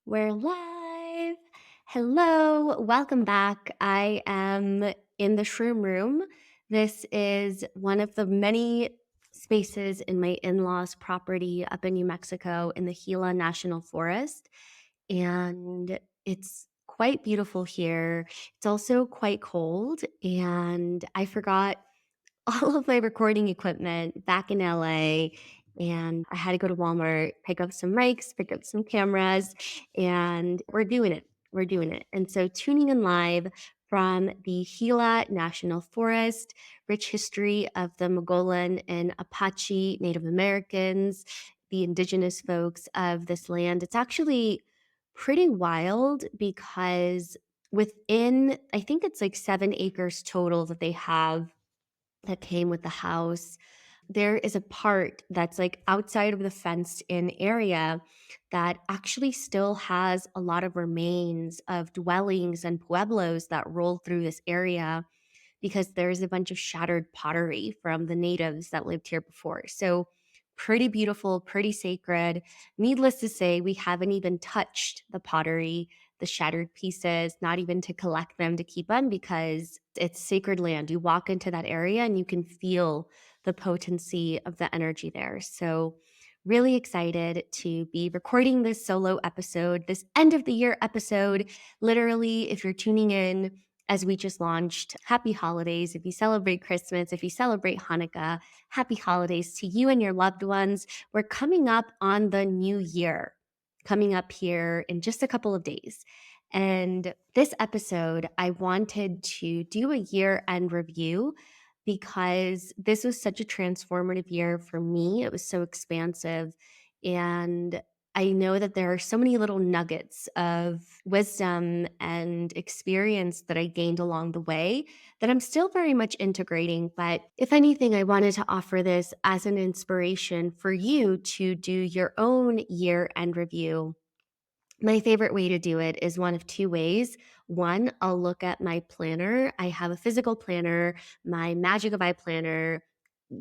We're live. Hello, welcome back. I am in the shroom room. This is one of the many spaces in my in law's property up in New Mexico in the Gila National Forest. And it's quite beautiful here. It's also quite cold. And I forgot all of my recording equipment back in LA. And I had to go to Walmart, pick up some mics, pick up some cameras, and we're doing it. We're doing it. And so, tuning in live from the Gila National Forest, rich history of the Mogollon and Apache Native Americans, the indigenous folks of this land. It's actually pretty wild because within, I think it's like 7 acres total that they have that came with the house. There is a part that's like outside of the fenced in area that actually still has a lot of remains of dwellings and pueblos that roll through this area because there's a bunch of shattered pottery from the natives that lived here before. So, pretty beautiful, pretty sacred. Needless to say, we haven't even touched the pottery, the shattered pieces, not even to collect them to keep them because it's sacred land. You walk into that area and you can feel the potency of the energy there. So, really excited to be recording this solo episode, this end of the year episode. Literally, if you're tuning in, as we just launched, happy holidays. If you celebrate Christmas, if you celebrate Hanukkah, happy holidays to you and your loved ones. We're coming up on the new year, coming up here in just a couple of days. And this episode, I wanted to do a year end review because this was such a transformative year for me. It was so expansive. And I know that there are so many little nuggets of wisdom and experience that I gained along the way that I'm still very much integrating. But if anything, I wanted to offer this as an inspiration for you to do your own year end review. My favorite way to do it is one of two ways. One, I'll look at my planner. I have a physical planner, my Magic of Eye planner.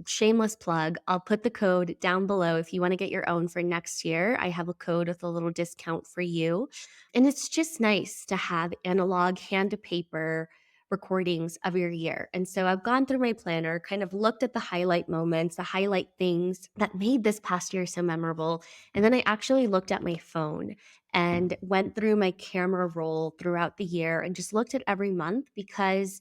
Shameless plug. I'll put the code down below if you want to get your own for next year. I have a code with a little discount for you. And it's just nice to have analog hand to paper recordings of your year. And so I've gone through my planner, kind of looked at the highlight moments, the highlight things that made this past year so memorable. And then I actually looked at my phone and went through my camera roll throughout the year and just looked at every month because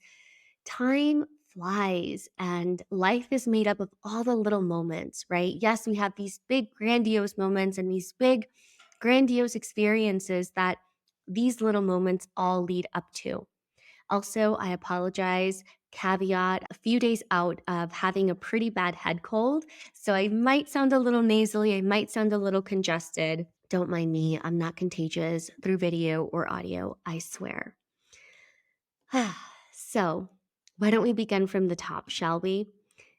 time flies and life is made up of all the little moments, right? Yes, we have these big, grandiose moments and these big, grandiose experiences that these little moments all lead up to. Also, I apologize. Caveat, a few days out of having a pretty bad head cold. So I might sound a little nasally. I might sound a little congested. Don't mind me. I'm not contagious through video or audio, I swear. So, why don't we begin from the top, shall we?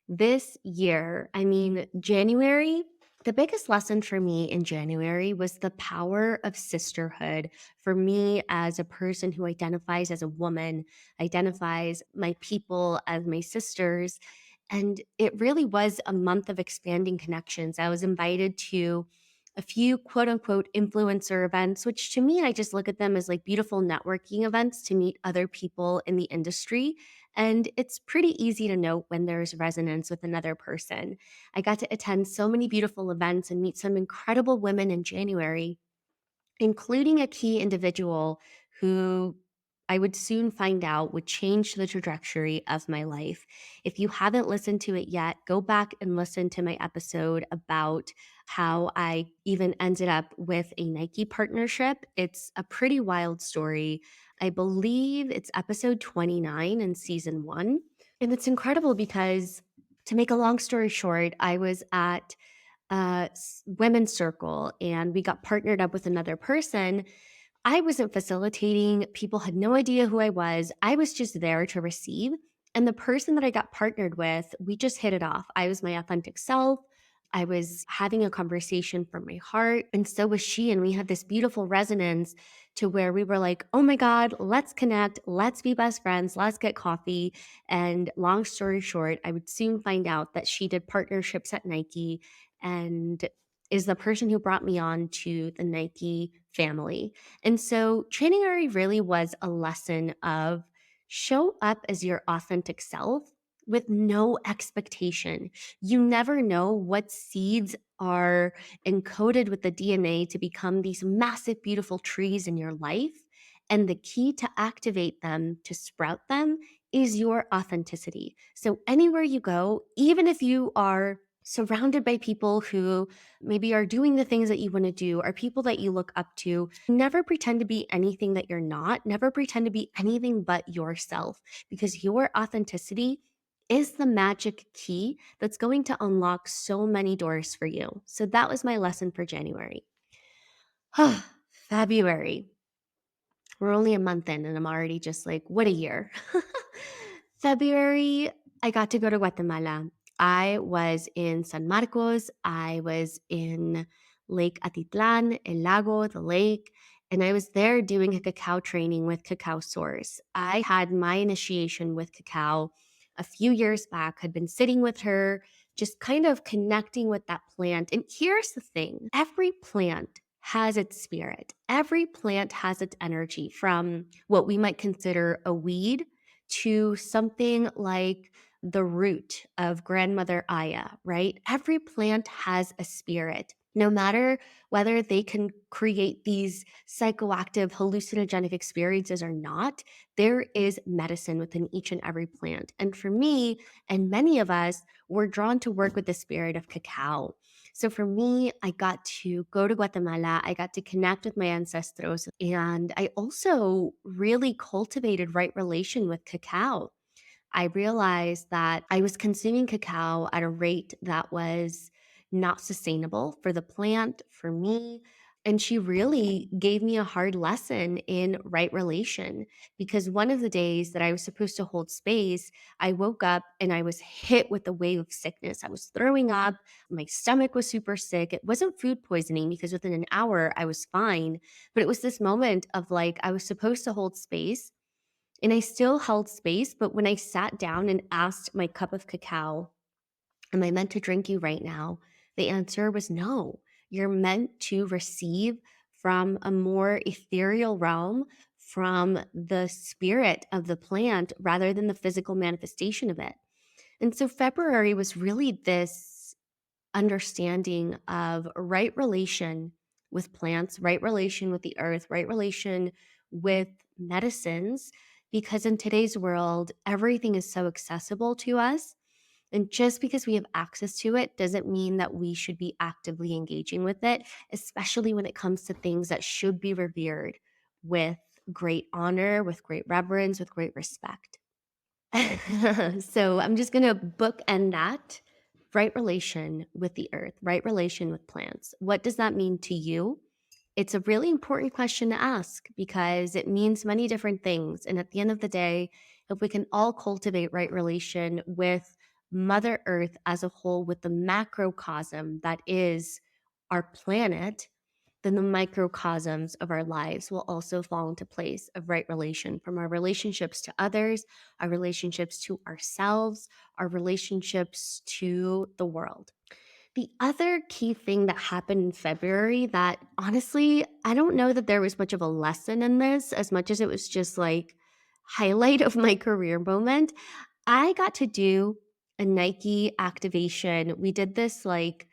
This year, January, the biggest lesson for me in January was the power of sisterhood. For me, as a person who identifies as a woman, identifies my people as my sisters. And it really was a month of expanding connections. I was invited to a few quote unquote influencer events, which to me, I just look at them as like beautiful networking events to meet other people in the industry. And it's pretty easy to know when there's resonance with another person. I got to attend so many beautiful events and meet some incredible women in January, including a key individual who I would soon find out would change the trajectory of my life. If you haven't listened to it yet, go back and listen to my episode about how I even ended up with a Nike partnership. It's a pretty wild story. I believe it's episode 29 in season 1. And it's incredible because, to make a long story short, I was at women's circle and we got partnered up with another person. I wasn't facilitating. People had no idea who I was. I was just there to receive. And the person that I got partnered with, we just hit it off. I was my authentic self. I was having a conversation from my heart, and so was she. And we had this beautiful resonance to where we were like, oh my God, let's connect. Let's be best friends. Let's get coffee. And long story short, I would soon find out that she did partnerships at Nike. And is the person who brought me on to the Nike family. And so January really was a lesson of show up as your authentic self with no expectation. You never know what seeds are encoded with the DNA to become these massive, beautiful trees in your life. And the key to activate them, to sprout them, is your authenticity. So, anywhere you go, even if you are surrounded by people who maybe are doing the things that you want to do, or people that you look up to, never pretend to be anything that you're not. Never pretend to be anything but yourself, because your authenticity is the magic key that's going to unlock so many doors for you. So, that was my lesson for January. February. We're only a month in, and I'm already just like, what a year. February, I got to go to Guatemala. I was in San Marcos. I was in Lake Atitlan, El Lago, the lake, and I was there doing a cacao training with Cacao Source. I had my initiation with cacao a few years back, had been sitting with her, just kind of connecting with that plant. And here's the thing, every plant has its spirit. Every plant has its energy, from what we might consider a weed to something like the root of grandmother Aya, right? Every plant has a spirit. No matter whether they can create these psychoactive hallucinogenic experiences or not, there is medicine within each and every plant. And for me, and many of us, we're drawn to work with the spirit of cacao. So for me, I got to go to Guatemala. I got to connect with my ancestors. And I also really cultivated right relation with cacao. I realized that I was consuming cacao at a rate that was not sustainable for the plant, for me. And she really gave me a hard lesson in right relation, because one of the days that I was supposed to hold space, I woke up and I was hit with a wave of sickness. I was throwing up. My stomach was super sick. It wasn't food poisoning, because within an hour I was fine. But it was this moment of like, I was supposed to hold space, and I still held space. But when I sat down and asked my cup of cacao, am I meant to drink you right now? The answer was no. You're meant to receive from a more ethereal realm, from the spirit of the plant rather than the physical manifestation of it. And so February was really this understanding of right relation with plants, right relation with the earth, right relation with medicines, because in today's world, everything is so accessible to us. And just because we have access to it doesn't mean that we should be actively engaging with it, especially when it comes to things that should be revered with great honor, with great reverence, with great respect. So I'm just going to bookend that. Right relation with the earth, right relation with plants. What does that mean to you? It's a really important question to ask, because it means many different things. And at the end of the day, if we can all cultivate right relation with Mother Earth as a whole, with the macrocosm that is our planet, then the microcosms of our lives will also fall into place of right relation, from our relationships to others, our relationships to ourselves, our relationships to the world. The other key thing that happened in February, that honestly, I don't know that there was much of a lesson in this as much as it was just like highlight of my career moment. I got to do a Nike activation. We did this like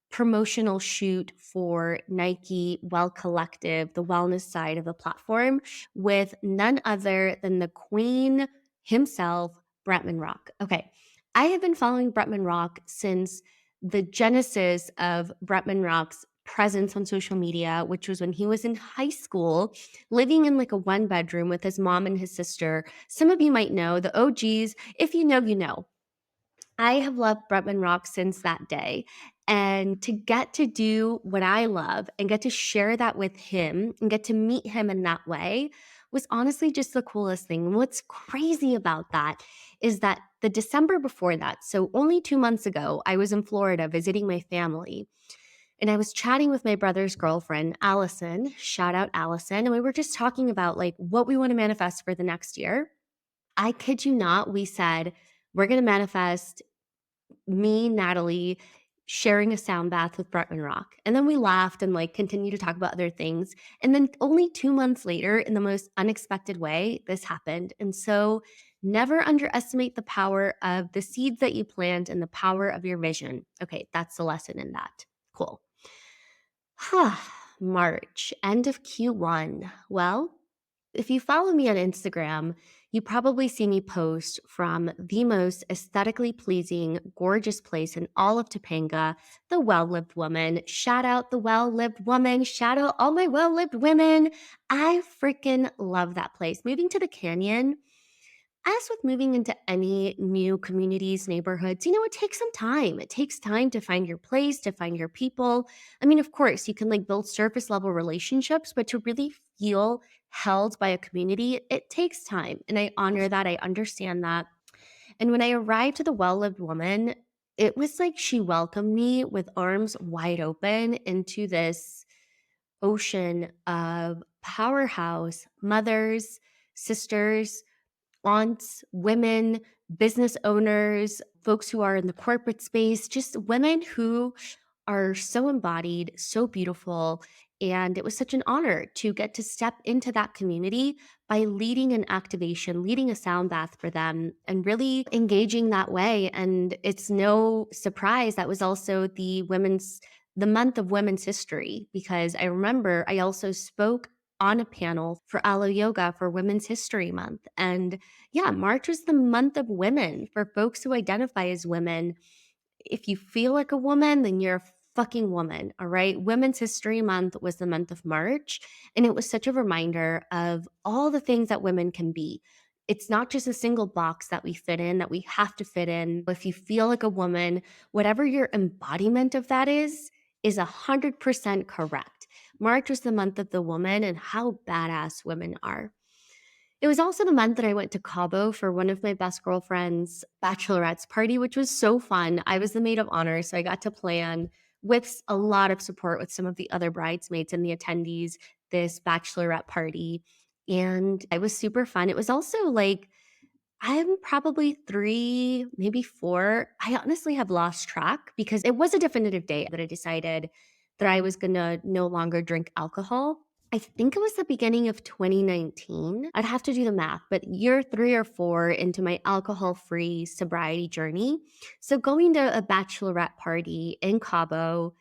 promotional shoot for Nike Well Collective, the wellness side of the platform, with none other than the Queen himself, Bretman Rock. Okay, I have been following Bretman Rock since the genesis of Bretman Rock's presence on social media, which was when he was in high school, living in like a one bedroom with his mom and his sister. Some of you might know the OGs. If you know, you know. I have loved Bretman Rock since that day. And to get to do what I love and get to share that with him and get to meet him in that way was honestly just the coolest thing. And what's crazy about that is that the December before that, so only 2 months ago, I was in Florida visiting my family. And I was chatting with my brother's girlfriend, Allison. Shout out Allison. And we were just talking about like what we want to manifest for the next year. I kid you not, we said, we're going to manifest me, Natalie, sharing a sound bath with Bretman Rock. And then we laughed and like continued to talk about other things. And then only 2 months later, in the most unexpected way, this happened. And so never underestimate the power of the seeds that you plant and the power of your vision. Okay, that's the lesson in that. Cool. March, end of Q1. Well, if you follow me on Instagram, you probably see me post from the most aesthetically pleasing, gorgeous place in all of Topanga, the Well Lived Woman. Shout out the Well Lived Woman. Shout out all my well lived women. I freaking love that place. Moving to the canyon, as with moving into any new communities, neighborhoods, it takes some time. It takes time to find your place, to find your people. I mean, of course, you can like build surface level relationships, but to really feel held by a community, it takes time. And I honor that. I understand that. And when I arrived to the Well Lived Woman, it was like she welcomed me with arms wide open into this ocean of powerhouse mothers, sisters, aunts, women, business owners, folks who are in the corporate space, just women who are so embodied, so beautiful. And it was such an honor to get to step into that community by leading an activation, leading a sound bath for them, and really engaging that way. And it's no surprise that was also the month of women's history, because I remember I also spoke on a panel for Alo Yoga for Women's History Month. And yeah, March was the month of women for folks who identify as women. If you feel like a woman, then you're a fucking woman. All right. Women's History Month was the month of March. And it was such a reminder of all the things that women can be. It's not just a single box that we fit in, that we have to fit in. If you feel like a woman, whatever your embodiment of that is 100% correct. March was the month of the woman and how badass women are. It was also the month that I went to Cabo for one of my best girlfriend's bachelorette's party, which was so fun. I was the maid of honor, so I got to plan with a lot of support with some of the other bridesmaids and the attendees this bachelorette party. And it was super fun. It was also like I'm probably 3, maybe 4. I honestly have lost track because it was a definitive date that I decided that I was gonna no longer drink alcohol. I think it was the beginning of 2019. I'd have to do the math, but year 3 or 4 into my alcohol-free sobriety journey. So going to a bachelorette party in Cabo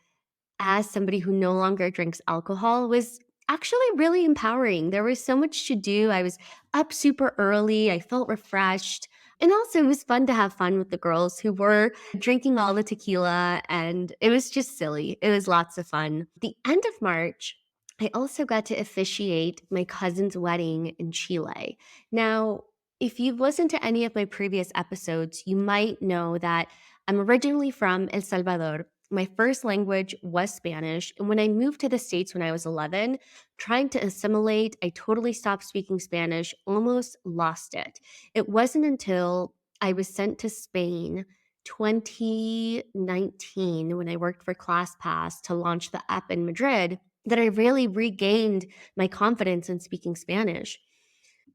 as somebody who no longer drinks alcohol was actually really empowering. There was so much to do. I was up super early. I felt refreshed. And also, it was fun to have fun with the girls who were drinking all the tequila, and it was just silly. It was lots of fun. The end of March, I also got to officiate my cousin's wedding in Chile. Now, if you've listened to any of my previous episodes, you might know that I'm originally from El Salvador. My first language was Spanish. And when I moved to the States when I was 11, trying to assimilate, I totally stopped speaking Spanish, almost lost it. It wasn't until I was sent to Spain 2019 when I worked for ClassPass to launch the app in Madrid that I really regained my confidence in speaking Spanish.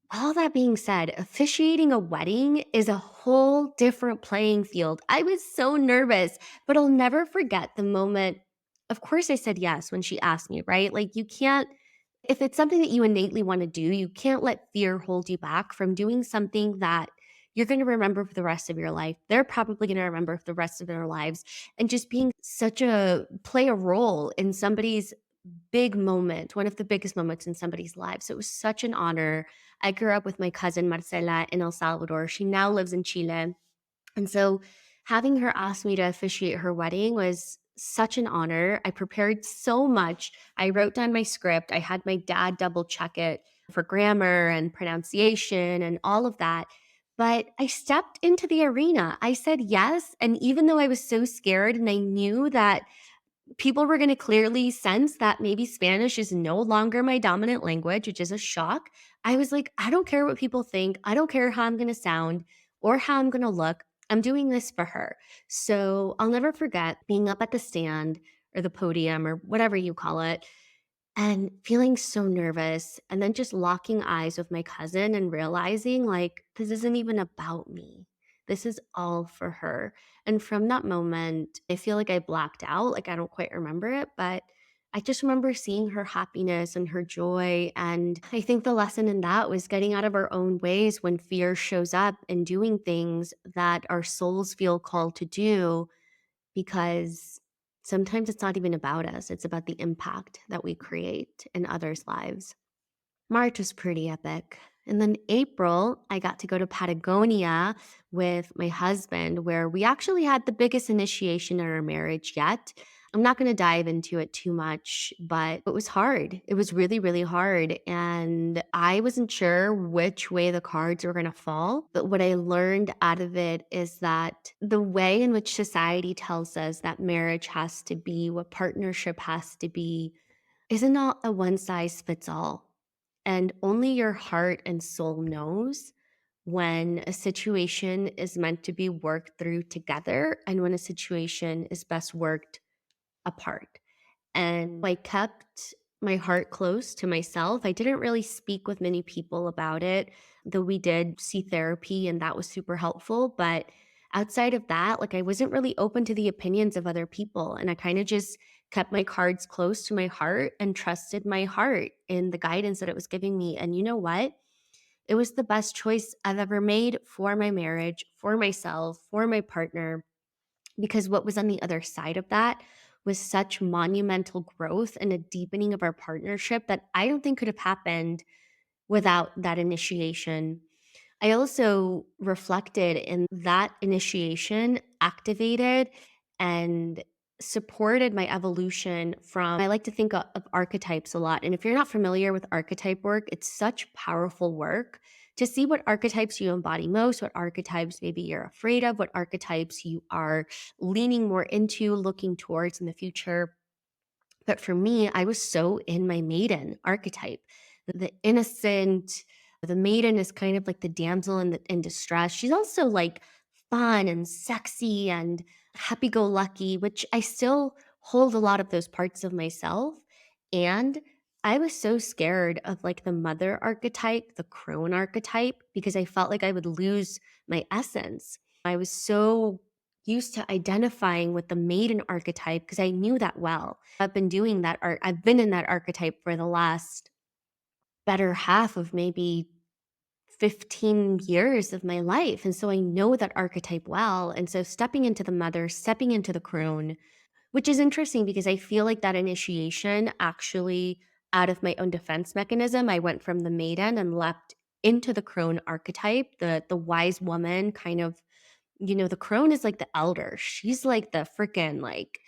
All that being said, officiating a wedding is a whole different playing field. I was so nervous, but I'll never forget the moment. Of course, I said yes when she asked me, right? Like, you can't, if it's something that you innately want to do, you can't let fear hold you back from doing something that you're going to remember for the rest of your life. They're probably going to remember for the rest of their lives. And just being play a role in somebody's big moment, one of the biggest moments in somebody's life. So it was such an honor. I grew up with my cousin Marcela in El Salvador. She now lives in Chile. And so having her ask me to officiate her wedding was such an honor. I prepared so much. I wrote down my script. I had my dad double check it for grammar and pronunciation and all of that. But I stepped into the arena. I said yes. And even though I was so scared and I knew that people were going to clearly sense that maybe Spanish is no longer my dominant language, which is a shock. I was like, I don't care what people think. I don't care how I'm going to sound or how I'm going to look. I'm doing this for her. So I'll never forget being up at the stand or the podium or whatever you call it and feeling so nervous and then just locking eyes with my cousin and realizing like, this isn't even about me. This is all for her. And from that moment, I feel like I blacked out. Like I don't quite remember it, but I just remember seeing her happiness and her joy. And I think the lesson in that was getting out of our own ways when fear shows up and doing things that our souls feel called to do, because sometimes it's not even about us, it's about the impact that we create in others' lives. March was pretty epic. And then April, I got to go to Patagonia with my husband, where we actually had the biggest initiation in our marriage yet. I'm not going to dive into it too much, but it was hard. It was really, really hard. And I wasn't sure which way the cards were going to fall. But what I learned out of it is that the way in which society tells us that marriage has to be, what partnership has to be, is not a one size fits all. And only your heart and soul knows when a situation is meant to be worked through together and when a situation is best worked apart. And I kept my heart close to myself. I didn't really speak with many people about it, though we did see therapy and that was super helpful. But outside of that, like I wasn't really open to the opinions of other people. And I kind of just kept my cards close to my heart and trusted my heart in the guidance that it was giving me. And you know what? It was the best choice I've ever made for my marriage, for myself, for my partner, because what was on the other side of that was such monumental growth and a deepening of our partnership that I don't think could have happened without that initiation. I also reflected in that initiation activated and supported my evolution from, I like to think of archetypes a lot. And if you're not familiar with archetype work, it's such powerful work to see what archetypes you embody most, what archetypes maybe you're afraid of, what archetypes you are leaning more into, looking towards in the future. But for me, I was so in my maiden archetype, the innocent. The maiden is kind of like the damsel in distress. She's also like fun and sexy and happy go lucky, which I still hold a lot of those parts of myself. And I was so scared of like the mother archetype, the crone archetype, because I felt like I would lose my essence. I was so used to identifying with the maiden archetype because I knew that well. I've been doing that art. I've been in that archetype for the last better half of maybe 15 years of my life. And so I know that archetype well. And so stepping into the mother, stepping into the crone, which is interesting because I feel like that initiation actually, out of my own defense mechanism, I went from the maiden and leapt into the crone archetype, the wise woman kind of. The crone is like the elder. She's like the freaking like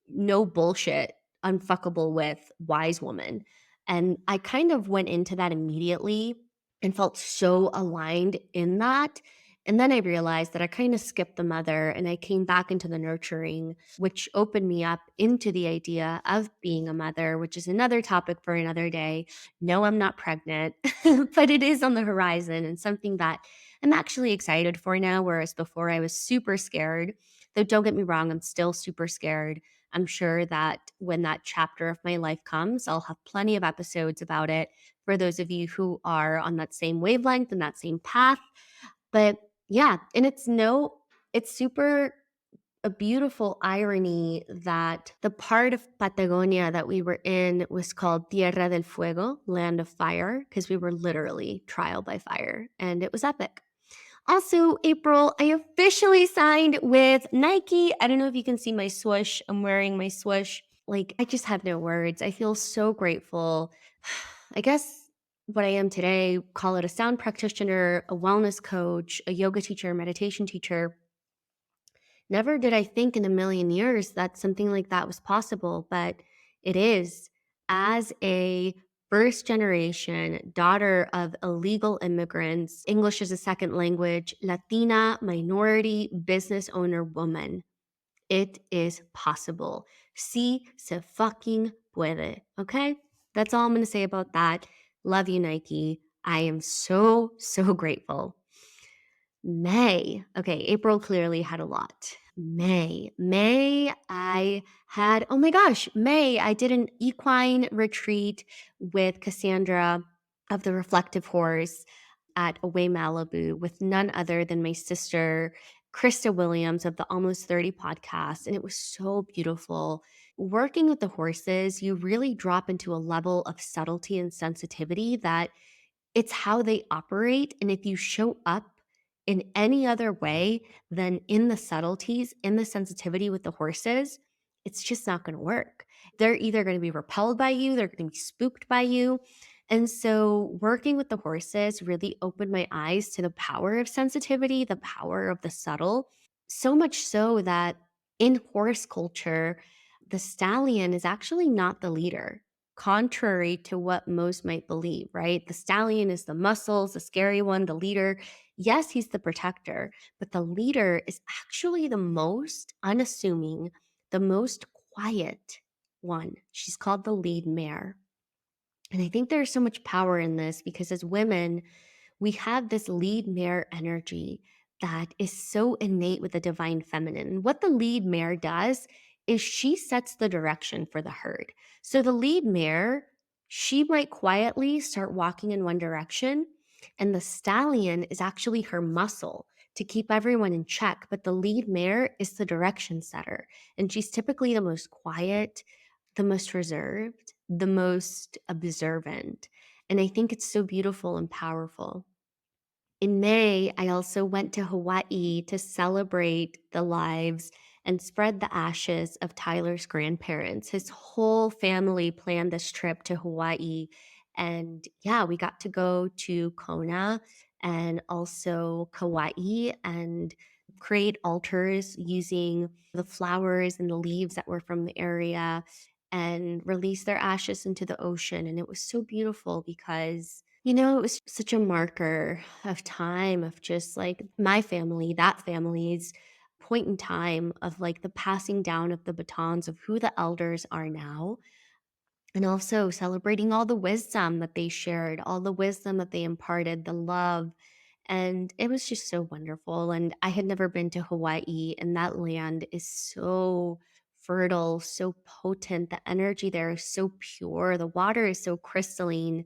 no bullshit, unfuckable with wise woman. And I kind of went into that immediately and felt so aligned in that. And then I realized that I kind of skipped the mother and I came back into the nurturing, which opened me up into the idea of being a mother, which is another topic for another day. No, I'm not pregnant, but it is on the horizon and something that I'm actually excited for now, whereas before I was super scared. Though don't get me wrong, I'm still super scared. I'm sure that when that chapter of my life comes, I'll have plenty of episodes about it for those of you who are on that same wavelength and that same path. But yeah, and it's super a beautiful irony that the part of Patagonia that we were in was called Tierra del Fuego, land of fire, because we were literally trial by fire, and it was epic. Also, April, I officially signed with Nike. I don't know if you can see my swoosh. I'm wearing my swoosh. Like, I just have no words. I feel so grateful. I guess what I am today, call it a sound practitioner, a wellness coach, a yoga teacher, a meditation teacher. Never did I think in a million years that something like that was possible, but it is. As a first generation daughter of illegal immigrants, English as a second language, Latina, minority, business owner woman, it is possible. Sí se fucking puede. Okay? That's all I'm going to say about that. Love you, Nike. I am so, so grateful. May. Okay, April clearly had a lot. May, I had, oh my gosh, May, I did an equine retreat with Cassandra of the Reflective Horse. at Away Malibu with none other than my sister, Krista Williams of the Almost 30 podcast. And it was so beautiful. Working with the horses, you really drop into a level of subtlety and sensitivity that it's how they operate. And if you show up in any other way than in the subtleties, in the sensitivity with the horses, it's just not going to work. They're either going to be repelled by you, they're going to be spooked by you. And so, working with the horses really opened my eyes to the power of sensitivity, the power of the subtle. So much so that in horse culture, the stallion is actually not the leader, contrary to what most might believe, right? The stallion is the muscles, the scary one, the leader. Yes, he's the protector, but the leader is actually the most unassuming, the most quiet one. She's called the lead mare. And I think there's so much power in this because as women, we have this lead mare energy that is so innate with the divine feminine. What the lead mare does is she sets the direction for the herd. So the lead mare, she might quietly start walking in one direction, and the stallion is actually her muscle to keep everyone in check. But the lead mare is the direction setter, and she's typically the most quiet, the most reserved, the most observant. And I think it's so beautiful and powerful. In May, I also went to Hawaii to celebrate the lives and spread the ashes of Tyler's grandparents. His whole family planned this trip to Hawaii. And yeah, we got to go to Kona and also Kauai and create altars using the flowers and the leaves that were from the area and release their ashes into the ocean. And it was so beautiful because, it was such a marker of time of just like my family, that family's point in time of like the passing down of the batons of who the elders are now. And also celebrating all the wisdom that they shared, all the wisdom that they imparted, the love. And it was just so wonderful. And I had never been to Hawaii, and that land is so fertile, so potent. The energy there is so pure. The water is so crystalline.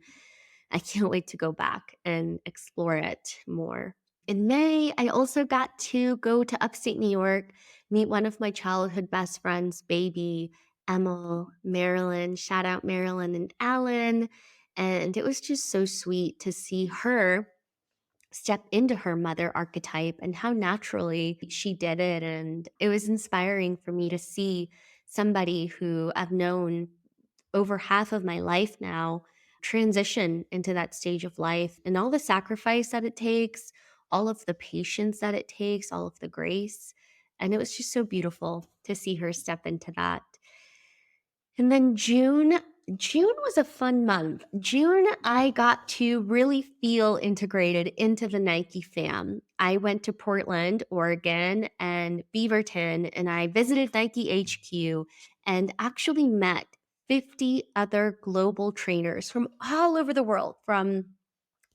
I can't wait to go back and explore it more. In May, I also got to go to upstate New York, meet one of my childhood best friends, baby Emma, Marilyn. Shout out Marilyn and Alan. And it was just so sweet to see her step into her mother archetype and how naturally she did it. And it was inspiring for me to see somebody who I've known over half of my life now transition into that stage of life and all the sacrifice that it takes, all of the patience that it takes, all of the grace. And it was just so beautiful to see her step into that. And then June was a fun month. June, I got to really feel integrated into the Nike fam. I went to Portland, Oregon, and Beaverton, and I visited Nike HQ and actually met 50 other global trainers from all over the world, from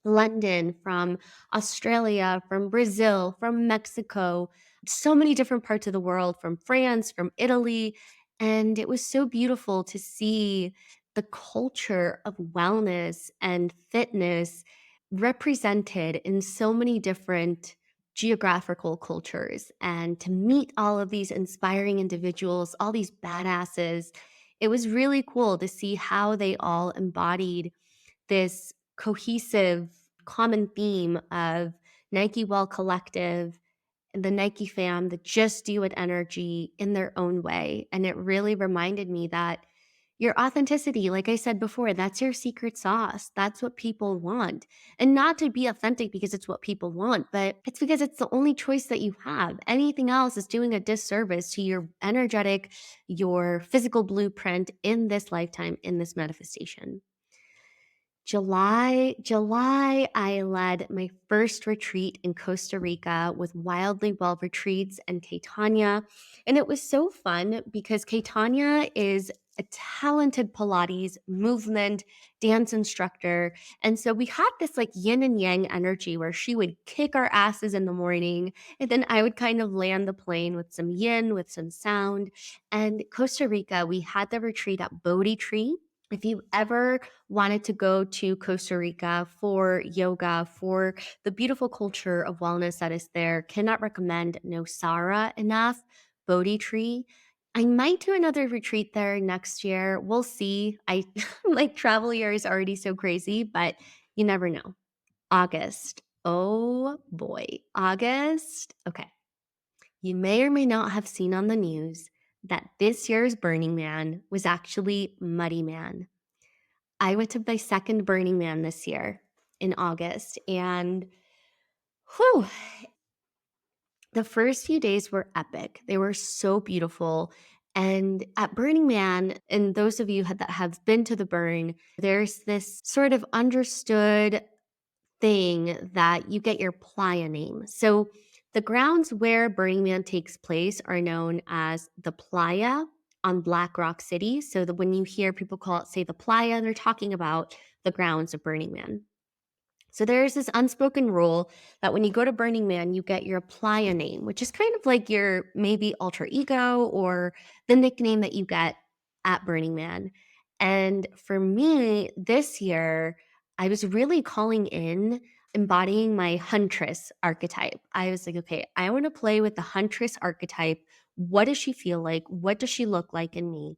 London, from Australia, from Brazil, from Mexico, so many different parts of the world, from France, from Italy. And it was so beautiful to see the culture of wellness and fitness represented in so many different geographical cultures. And to meet all of these inspiring individuals, all these badasses, it was really cool to see how they all embodied this cohesive common theme of Nike Well Collective and the Nike fam, the just do it energy in their own way. And it really reminded me that your authenticity, like I said before, that's your secret sauce. That's what people want. And not to be authentic because it's what people want, but it's because it's the only choice that you have. Anything else is doing a disservice to your energetic, your physical blueprint in this lifetime, in this manifestation. July, I led my first retreat in Costa Rica with Wildly Well Retreats and Caitanya. And it was so fun because Caitanya is a talented Pilates movement dance instructor. And so we had this like yin and yang energy where she would kick our asses in the morning. And then I would kind of land the plane with some yin, with some sound. And Costa Rica, we had the retreat at Bodhi Tree If you ever wanted to go to Costa Rica for yoga, for the beautiful culture of wellness that is there, cannot recommend Nosara enough. Bodhi tree. I might do another retreat there next year. We'll see. I like travel year is already so crazy, but you never know. August. Oh boy. August. Okay. You may or may not have seen on the news that this year's Burning Man was actually Muddy Man. I went to my second Burning Man this year in August, and whew, the first few days were epic. They were so beautiful. And at Burning Man, and those of you that have been to the burn, there's this sort of understood thing that you get your playa name. So the grounds where Burning Man takes place are known as the playa on Black Rock City. So that when you hear people call it, say, the playa, they're talking about the grounds of Burning Man. So there's this unspoken rule that when you go to Burning Man, you get your playa name, which is kind of like your maybe alter ego or the nickname that you get at Burning Man. And for me this year, I was really calling in embodying my huntress archetype. I was like, okay, I want to play with the huntress archetype. What does she feel like? What does she look like in me?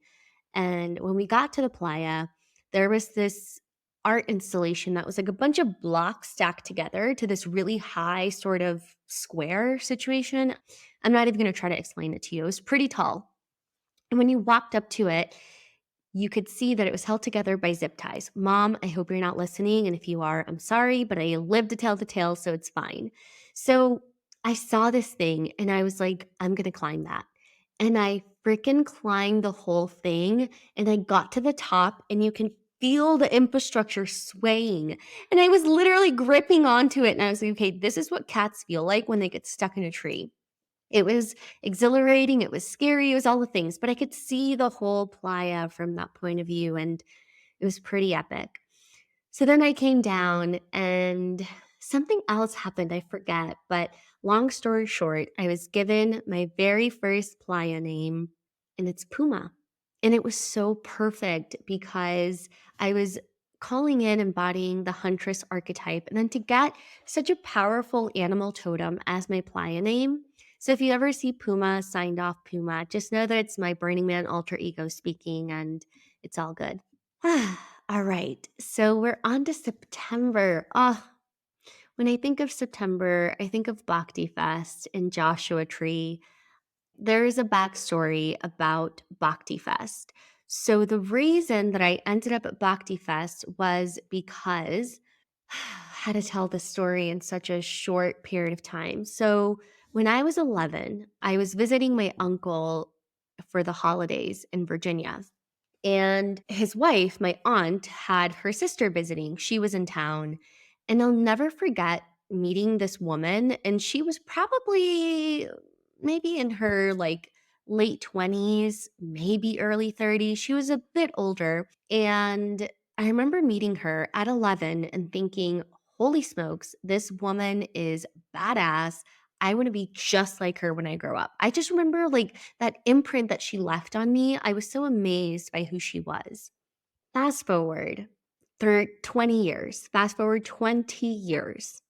And when we got to the playa, there was this art installation that was like a bunch of blocks stacked together to this really high sort of square situation. I'm not even going to try to explain it to you. It was pretty tall. And when you walked up to it, you could see that it was held together by zip ties. Mom, I hope you're not listening. And if you are, I'm sorry, but I live to tell the tale, so it's fine. So I saw this thing and I was like, I'm going to climb that. And I freaking climbed the whole thing. And I got to the top, and you can feel the infrastructure swaying. And I was literally gripping onto it. And I was like, okay, this is what cats feel like when they get stuck in a tree. It was exhilarating, it was scary, it was all the things, but I could see the whole playa from that point of view, and it was pretty epic. So then I came down and something else happened, I forget, but long story short, I was given my very first playa name, and it's Puma. And it was so perfect because I was calling in embodying the huntress archetype, and then to get such a powerful animal totem as my playa name. So if you ever see Puma signed off Puma, just know that it's my Burning Man alter ego speaking, and it's all good. All right. So we're on to September. Oh, when I think of September, I think of Bhakti Fest and Joshua Tree. There is a backstory about Bhakti Fest. So the reason that I ended up at Bhakti Fest was because how to tell this story in such a short period of time. So when I was 11, I was visiting my uncle for the holidays in Virginia. And his wife, my aunt, had her sister visiting. She was in town. And I'll never forget meeting this woman. And she was probably maybe in her like late 20s, maybe early 30s. She was a bit older. And I remember meeting her at 11 and thinking, holy smokes, this woman is badass. I want to be just like her when I grow up. I just remember like that imprint that she left on me. I was so amazed by who she was. Fast forward through 20 years, fast forward 20 years.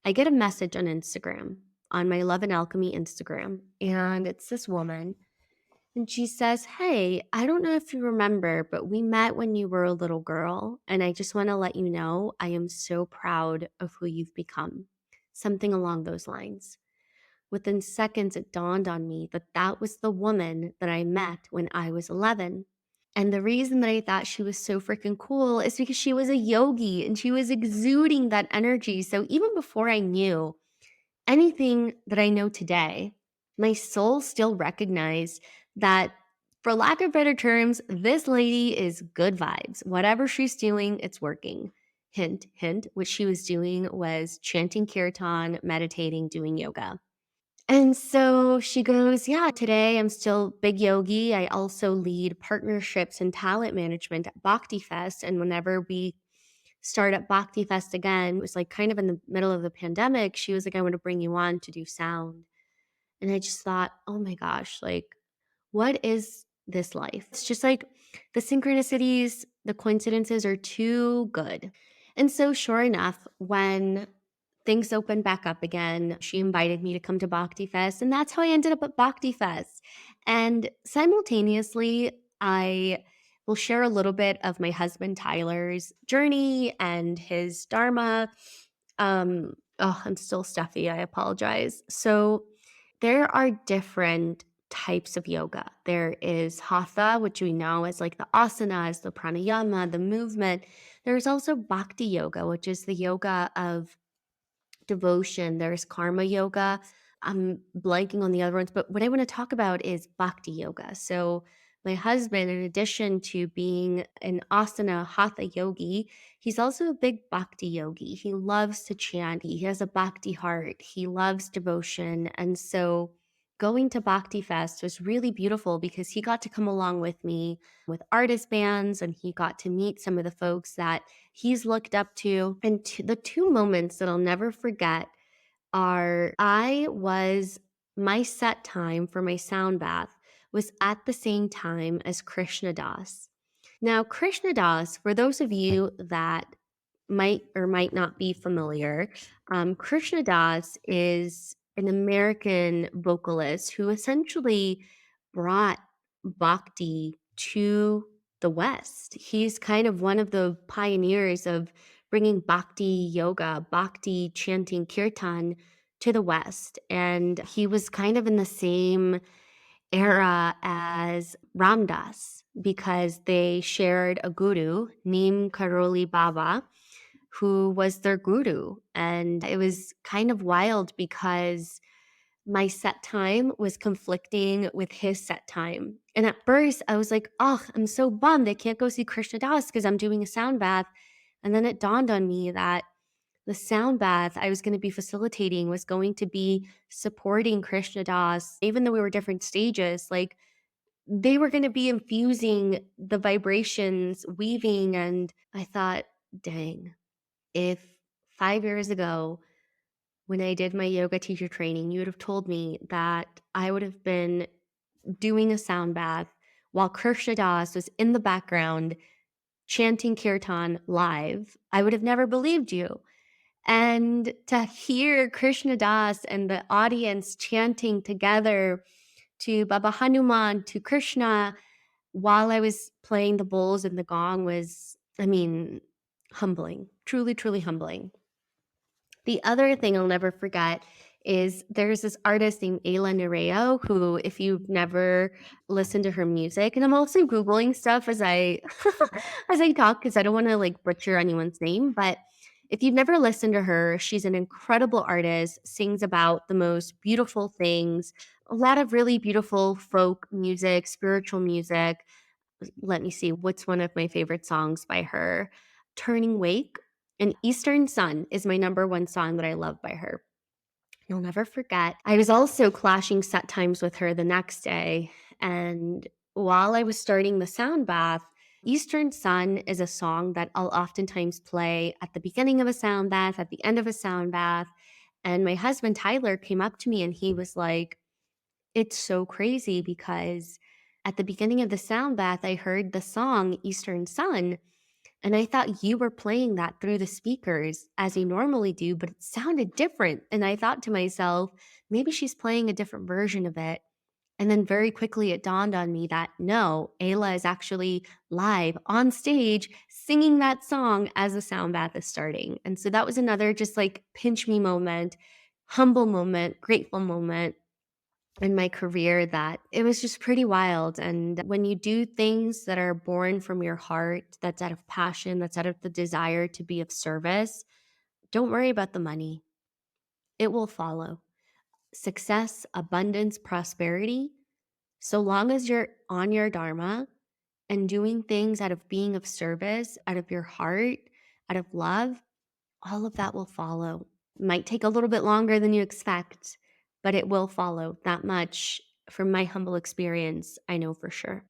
I get a message on Instagram, on my Love and Alchemy Instagram, and it's this woman. And she says, hey, I don't know if you remember, but we met when you were a little girl. And I just want to let you know I am so proud of who you've become. Something along those lines. Within seconds, it dawned on me that that was the woman that I met when I was 11. And the reason that I thought she was so freaking cool is because she was a yogi and she was exuding that energy. So even before I knew anything that I know today, my soul still recognized that, for lack of better terms, this lady is good vibes. Whatever she's doing, it's working. Hint, hint, what she was doing was chanting kirtan, meditating, doing yoga. And so she goes, yeah, today I'm still big yogi. I also lead partnerships and talent management at Bhakti Fest. And whenever we start at Bhakti Fest again, it was like kind of in the middle of the pandemic. She was like, I want to bring you on to do sound. And I just thought, oh my gosh, like, what is this life. It's just like the synchronicities, the coincidences are too good. And so, sure enough, when things opened back up again, she invited me to come to Bhakti Fest, and that's how I ended up at Bhakti Fest. And simultaneously, I will share a little bit of my husband Tyler's journey and his dharma. I'm still stuffy. I apologize. So, there are different types of yoga. There is hatha, which we know as like the asanas, the pranayama, the movement. There's also bhakti yoga, which is the yoga of devotion. There's karma yoga. I'm blanking on the other ones, but what I want to talk about is bhakti yoga. So, my husband, in addition to being an asana hatha yogi, he's also a big bhakti yogi. He loves to chant. He has a bhakti heart. He loves devotion. And so, going to Bhakti Fest was really beautiful because he got to come along with me with artist bands and he got to meet some of the folks that he's looked up to. And the two moments that I'll never forget are my set time for my sound bath was at the same time as Krishna Das. Now, Krishna Das, for those of you that might or might not be familiar, Krishna Das is an American vocalist who essentially brought bhakti to the West. He's kind of one of the pioneers of bringing bhakti yoga, bhakti chanting kirtan to the West. And he was kind of in the same era as Ramdas because they shared a guru, Neem Karoli Baba, who was their guru. And it was kind of wild because my set time was conflicting with his set time. And at first I was like, oh, I'm so bummed I can't go see Krishna Das because I'm doing a sound bath. And then it dawned on me that the sound bath I was going to be facilitating was going to be supporting Krishna Das, even though we were different stages. Like they were going to be infusing the vibrations, weaving. And I thought, dang, if 5 years ago, when I did my yoga teacher training, you would have told me that I would have been doing a sound bath while Krishna Das was in the background chanting kirtan live, I would have never believed you. And to hear Krishna Das and the audience chanting together to Baba Hanuman, to Krishna, while I was playing the bowls and the gong was, humbling, truly, truly humbling. The other thing I'll never forget is there's this artist named Ayla Nereo who, if you've never listened to her music, and I'm also Googling stuff as I as I talk because I don't want to like butcher anyone's name, but if you've never listened to her, she's an incredible artist, sings about the most beautiful things, a lot of really beautiful folk music, spiritual music. Let me see, what's one of my favorite songs by her? Turning Wake and Eastern Sun is my number one song that I love by her. You'll never forget. I was also clashing set times with her the next day. And while I was starting the sound bath, Eastern Sun is a song that I'll oftentimes play at the beginning of a sound bath, at the end of a sound bath. And my husband, Tyler, came up to me and he was like, it's so crazy because at the beginning of the sound bath, I heard the song Eastern Sun. And I thought you were playing that through the speakers as you normally do, but it sounded different. And I thought to myself, maybe she's playing a different version of it. And then very quickly it dawned on me that no, Ayla is actually live on stage singing that song as the sound bath is starting. And so that was another just like pinch me moment, humble moment, grateful moment in my career that it was just pretty wild. And when you do things that are born from your heart, that's out of passion, that's out of the desire to be of service, don't worry about the money. It will follow. Success, abundance, prosperity, so long as you're on your dharma and doing things out of being of service, out of your heart, out of love, all of that will follow. Might take a little bit longer than you expect, but it will follow. That much from my humble experience, I know for sure.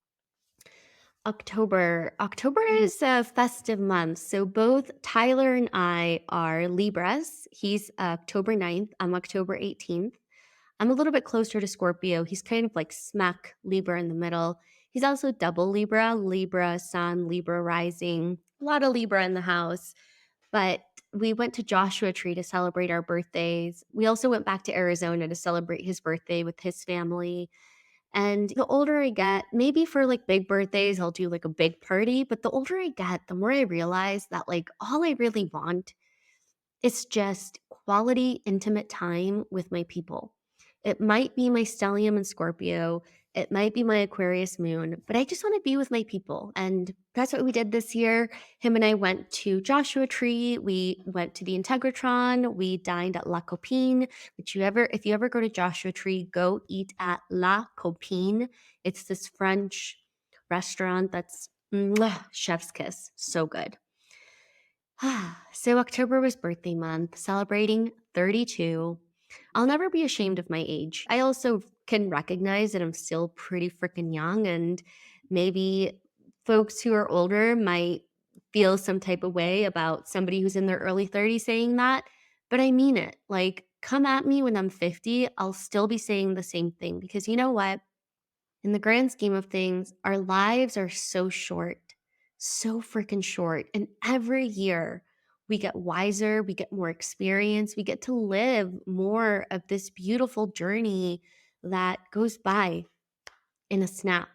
October. October is a festive month. So both Tyler and I are Libras. He's October 9th. I'm October 18th. I'm a little bit closer to Scorpio. He's kind of like smack Libra in the middle. He's also double Libra, Libra sun, Libra rising. A lot of Libra in the house. But we went to Joshua Tree to celebrate our birthdays. We also went back to Arizona to celebrate his birthday with his family. And the older I get, maybe for like big birthdays, I'll do like a big party. But the older I get, the more I realize that like all I really want is just quality, intimate time with my people. It might be my stellium and Scorpio. It might be my Aquarius moon, but I just want to be with my people. And that's what we did this year. Him and I went to Joshua Tree. We went to the Integratron. We dined at La Copine, if you ever go to Joshua Tree, go eat at La Copine. It's this French restaurant that's mwah, chef's kiss. So good. So October was birthday month, celebrating 32. I'll never be ashamed of my age. I also can recognize that I'm still pretty freaking young, and maybe folks who are older might feel some type of way about somebody who's in their early 30s saying that, but I mean it. Like, come at me when I'm 50, I'll still be saying the same thing because you know what? In the grand scheme of things, our lives are so short, so freaking short. And every year we get wiser, we get more experience, we get to live more of this beautiful journey that goes by in a snap,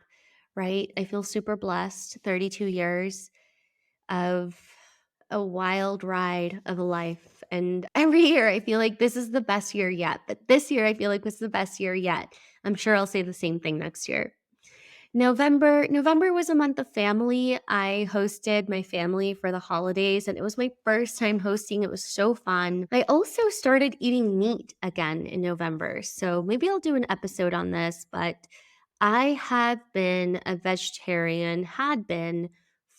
right? I feel super blessed. 32 years of a wild ride of a life. And every year I feel like this is the best year yet. But this year I feel like this is the best year yet. I'm sure I'll say the same thing next year. November was a month of family. I hosted my family for the holidays and it was my first time hosting. It was so fun. I also started eating meat again in November. So maybe I'll do an episode on this, but I have been a vegetarian, had been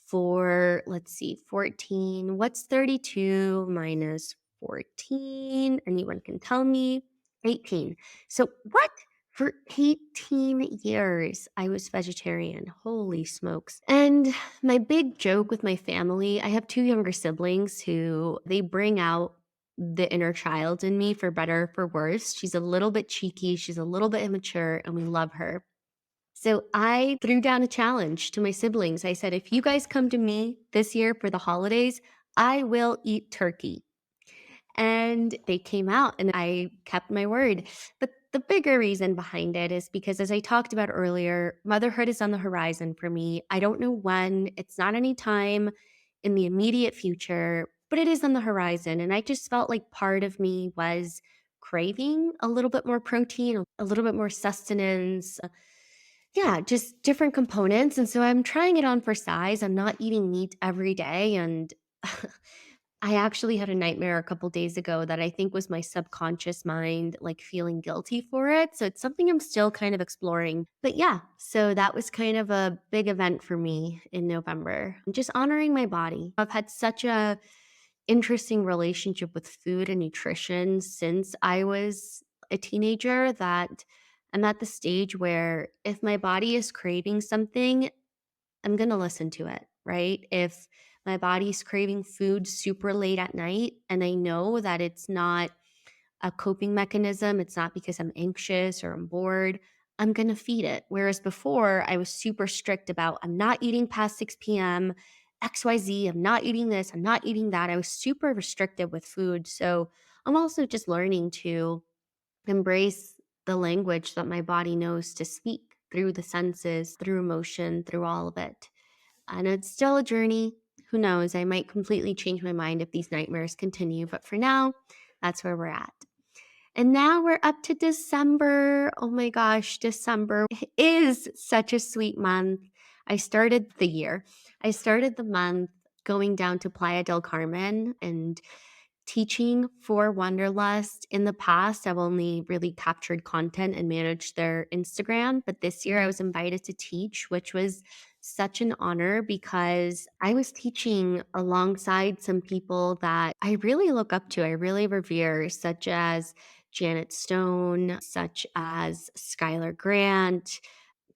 for, let's see, 14. What's 32 minus 14? Anyone can tell me. 18. So what? For 18 years, I was vegetarian. Holy smokes. And my big joke with my family, I have two younger siblings who they bring out the inner child in me for better or for worse. She's a little bit cheeky, she's a little bit immature, and we love her. So I threw down a challenge to my siblings. I said, if you guys come to me this year for the holidays, I will eat turkey. And they came out and I kept my word. But the bigger reason behind it is because, as I talked about earlier, motherhood is on the horizon for me. I don't know when, it's not any time in the immediate future, but it is on the horizon. And I just felt like part of me was craving a little bit more protein, a little bit more sustenance. Yeah, just different components. And so I'm trying it on for size. I'm not eating meat every day. And I actually had a nightmare a couple days ago that I think was my subconscious mind, like feeling guilty for it. So it's something I'm still kind of exploring. But yeah, so that was kind of a big event for me in November. Just honoring my body. I've had such a interesting relationship with food and nutrition since I was a teenager that I'm at the stage where if my body is craving something, I'm going to listen to it, right? If my body's craving food super late at night and I know that it's not a coping mechanism, it's not because I'm anxious or I'm bored, I'm going to feed it. Whereas before, I was super strict about I'm not eating past 6 p.m., XYZ, I'm not eating this, I'm not eating that. I was super restrictive with food. So I'm also just learning to embrace the language that my body knows to speak through the senses, through emotion, through all of it. And it's still a journey. Who knows? I might completely change my mind if these nightmares continue. But for now, that's where we're at. And now we're up to December. Oh my gosh, December is such a sweet month. I started the month going down to Playa del Carmen and teaching for Wanderlust. In the past, I've only really captured content and managed their Instagram, but this year I was invited to teach, which was such an honor because I was teaching alongside some people that I really look up to, I really revere, such as Janet Stone, such as Skylar Grant,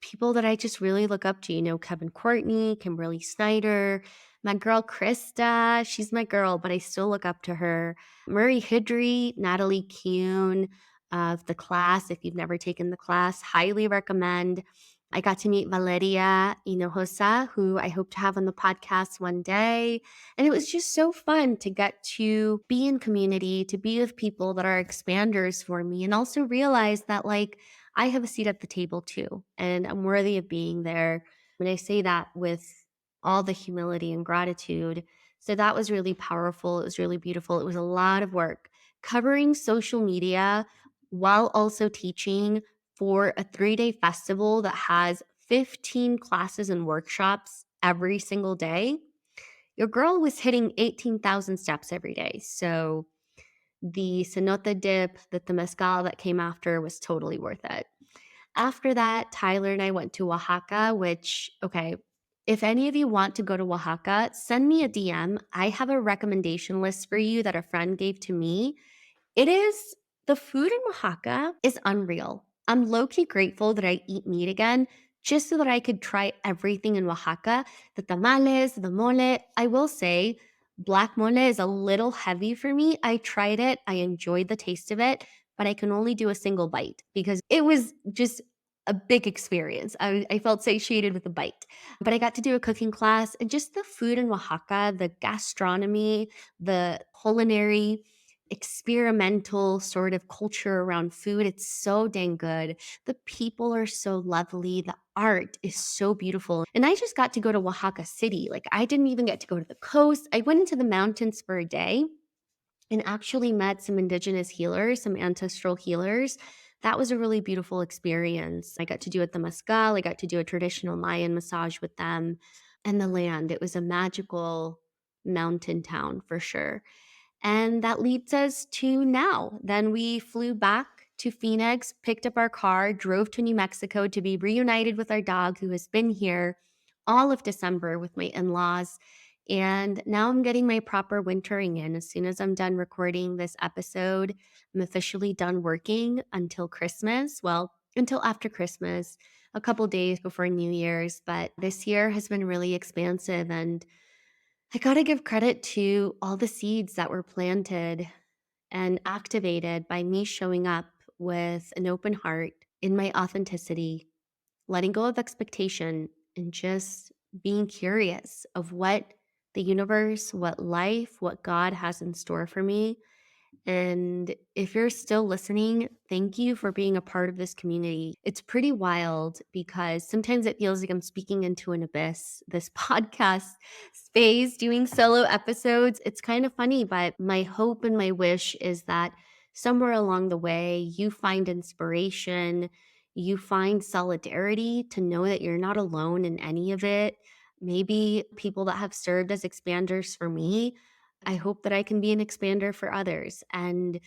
people that I just really look up to, Kevin Courtney, Kimberly Snyder, my girl Krista, she's my girl, but I still look up to her. Murray Hidry, Natalie Kuhn of the class. If you've never taken the class, highly recommend. I got to meet Valeria Hinojosa, who I hope to have on the podcast one day. And it was just so fun to get to be in community, to be with people that are expanders for me, and also realize that, like, I have a seat at the table too, and I'm worthy of being there. And I say that with all the humility and gratitude. So that was really powerful. It was really beautiful. It was a lot of work covering social media while also teaching for a 3-day festival that has 15 classes and workshops every single day. Your girl was hitting 18,000 steps every day. So the cenote dip, the temescal that came after was totally worth it. After that, Tyler and I went to Oaxaca, which, okay, if any of you want to go to Oaxaca, send me a DM. I have a recommendation list for you that a friend gave to me. It is the food in Oaxaca is unreal. I'm low-key grateful that I eat meat again just so that I could try everything in Oaxaca. The tamales, the mole. I will say black mole is a little heavy for me. I tried it. I enjoyed the taste of it, but I can only do a single bite because it was just a big experience. I felt satiated with a bite. But I got to do a cooking class, and just the food in Oaxaca, the gastronomy, the culinary experimental sort of culture around food. It's so dang good. The people are so lovely. The art is so beautiful. And I just got to go to Oaxaca City. Like, I didn't even get to go to the coast. I went into the mountains for a day and actually met some indigenous healers, some ancestral healers. That was a really beautiful experience. I got to do it the Mescal. I got to do a traditional Mayan massage with them. And the land, it was a magical mountain town for sure. And that leads us to now. Then we flew back to Phoenix, picked up our car, drove to New Mexico to be reunited with our dog who has been here all of December with my in laws. And now I'm getting my proper wintering in. As soon as I'm done recording this episode, I'm officially done working until Christmas. Well, until after Christmas, a couple days before New Year's. But this year has been really expansive, and I got to give credit to all the seeds that were planted and activated by me showing up with an open heart in my authenticity, letting go of expectation, and just being curious of what the universe, what life, what God has in store for me. And if you're still listening, thank you for being a part of this community. It's pretty wild because sometimes it feels like I'm speaking into an abyss. This podcast space, doing solo episodes, it's kind of funny, but my hope and my wish is that somewhere along the way, you find inspiration, you find solidarity to know that you're not alone in any of it. Maybe people that have served as expanders for me, I hope that I can be an expander for others. And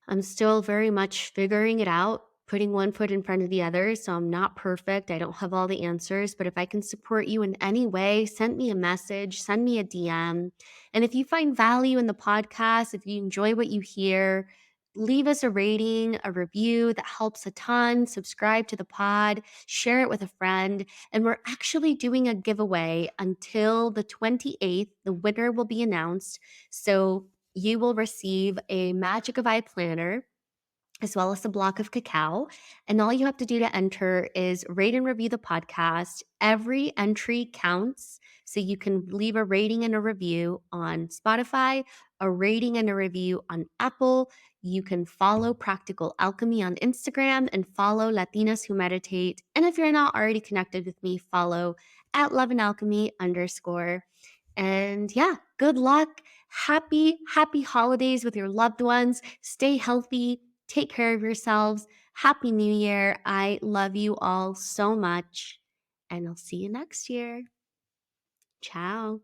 I'm still very much figuring it out, putting one foot in front of the other. So I'm not perfect. I don't have all the answers, but if I can support you in any way, send me a message, send me a DM. And if you find value in the podcast, if you enjoy what you hear, leave us a rating, a review. That helps a ton. Subscribe to the pod, share it with a friend. And we're actually doing a giveaway until the 28th. The winner will be announced. So you will receive a Magic of Eye planner as well as a block of cacao. And all you have to do to enter is rate and review the podcast. Every entry counts. So you can leave a rating and a review on Spotify, a rating and a review on Apple. You can follow Practical Alchemy on Instagram and follow Latinas Who Meditate. And if you're not already connected with me, follow at Love and Alchemy _ and yeah, good luck. Happy holidays with your loved ones. Stay healthy. Take care of yourselves. Happy New Year. I love you all so much. And I'll see you next year. Ciao.